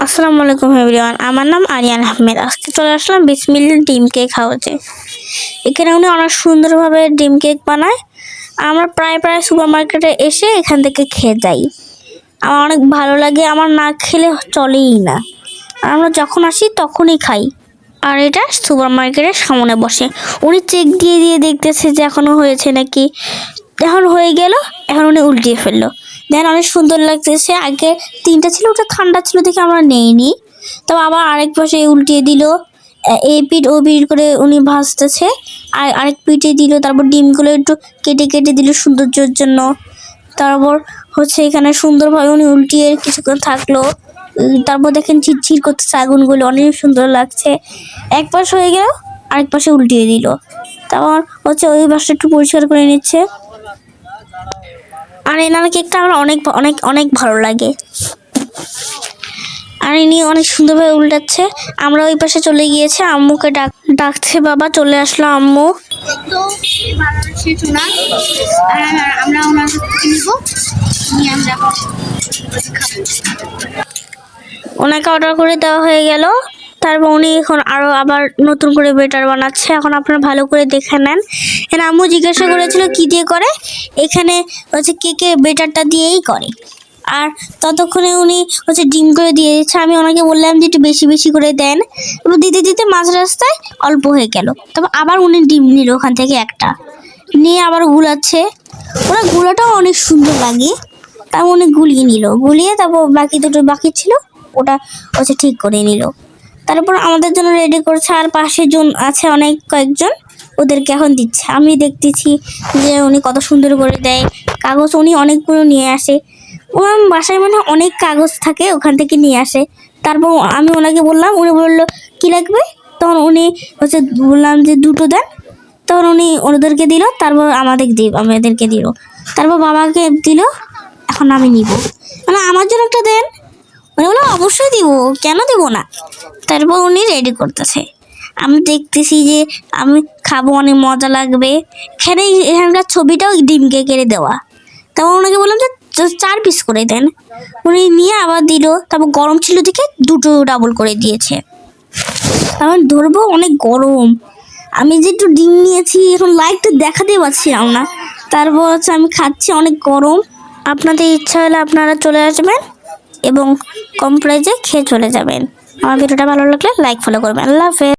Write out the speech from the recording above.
আসসালামু আলাইকুম এভরিওয়ান, আমার নাম আরিয়ান আহমেদ। আজকে চলে আসলাম বিসমিল্লাহ ডিম কেক হাউসে। এখানে উনি অনেক সুন্দরভাবে ডিম কেক বানায়। আমরা প্রায় সুপার মার্কেটে এসে এখান থেকে খেয়ে যাই। আমার অনেক ভালো লাগে, আমার না খেলে চলেই না। আমরা যখন আসি তখনই খাই। আর এটা সুপার মার্কেটের সামনে বসে। উনি চেক দিয়ে দিয়ে দেখতেছে যে এখনো হয়েছে নাকি। এখন হয়ে গেল, এখন উনি উল্টিয়ে ফেললো। দেন অনেক সুন্দর লাগতেছে। আগে তিনটা ছিল, ওটা ঠান্ডা ছিল দেখে আমরা নেইনি। তো আবার আরেক পাশে উল্টিয়ে দিল। এই পিঠ ও পিঠ করে উনি ভাজতেছে। আর আরেক পিঠে দিল। তারপর ডিমগুলো একটু কেটে কেটে দিল সৌন্দর্যের জন্য। তারপর এখানে সুন্দরভাবে উনি উল্টিয়ে কিছুক্ষণ থাকলো। তারপর দেখেন ঝিরঝির করতেছে আগুনগুলো, অনেক সুন্দর লাগছে। এক পাশ হয়ে গেল, আরেক পাশে উল্টিয়ে দিল। তারপর ওই পাশটা একটু পরিষ্কার করে নিচ্ছে। আর এনার কেকটা আমার অনেক অনেক অনেক ভালো লাগে। আর ইনি অনেক সুন্দরভাবে উল্টাচ্ছে। আমরা ওই পাশে চলে গিয়েছে, আম্মুকে ডাকছে বাবা। চলে আসলো আম্মু। তো আমরা ওনার থেকে নিব, নিয়ে আমরা ওনাকে অর্ডার করে দেওয়া হয়ে গেল। তারপর উনি এখন আবার নতুন করে বেটার বানাচ্ছে। এখন আপনারা ভালো করে দেখে নেন। এখানে আম্মু জিজ্ঞাসা করেছিল কি দিয়ে করে। এখানে কেকের বেটারটা দিয়েই করে। আর ততক্ষণে উনি ডিম করে দিয়ে দিচ্ছে। আমি ওনাকে বললাম যে একটু বেশি বেশি করে দেন। এবার দিতে দিতে মাঝ রাস্তায় অল্প হয়ে গেল। তারপর আবার উনি ডিম নিল ওখান থেকে একটা, নিয়ে আবার গুলাচ্ছে। ওরা গুলাটাও অনেক সুন্দর লাগে। তারপর উনি গুলিয়ে নিল, গুলিয়ে তারপর বাকি দুটো বাকি ছিল ওটা ঠিক করে নিল। তারপর আমাদের জন্য রেডি করছে। আর পাশে জন আছে অনেক কয়েকজন, ওদেরকে এখন দিচ্ছে। আমি দেখতেছি যে উনি কত সুন্দর করে দেয়। কাগজ উনি অনেকগুলো নিয়ে আসে। ওনার বাসায় মানে অনেক কাগজ থাকে, ওখান থেকে নিয়ে আসে। তারপর আমি ওনাকে বললাম, উনি বললো কি লাগবে। তখন উনি বললাম যে দুটো দেন। তখন উনি ওদেরকে দিল, তারপর আমাদেরকে দিল। তারপর বাবাকে দিল। এখন আমি নিব, মানে আমার জন্য একটা দেন। উনি বললো অবশ্যই দিব, কেন দেব না। তারপর উনি রেডি করতেছে। আমি দেখতেছি যে আমি খাবো, অনেক মজা লাগবে। এখানকার ছবিটাও ডিম কেকের দেওয়া। তারপর ওনাকে বললাম যে 4 পিস করে দেন। উনি নিয়ে আবার দিল। তারপর গরম ছিল দেখে দুটো ডাবল করে দিয়েছে। তারপর ধরবো, অনেক গরম। আমি যে একটু ডিম নিয়েছি, এখন লাইটটা দেখাতে পারছিলাম না। তারপর আমি খাচ্ছি, অনেক গরম। আপনাদের ইচ্ছা হলে আপনারা চলে আসবেন এবং কম প্রাইজে খেয়ে চলে যাবেন। আমার ভিডিওটা ভালো লাগলে লাইক ফলো করবেন। আল্লাহ হাফেজ।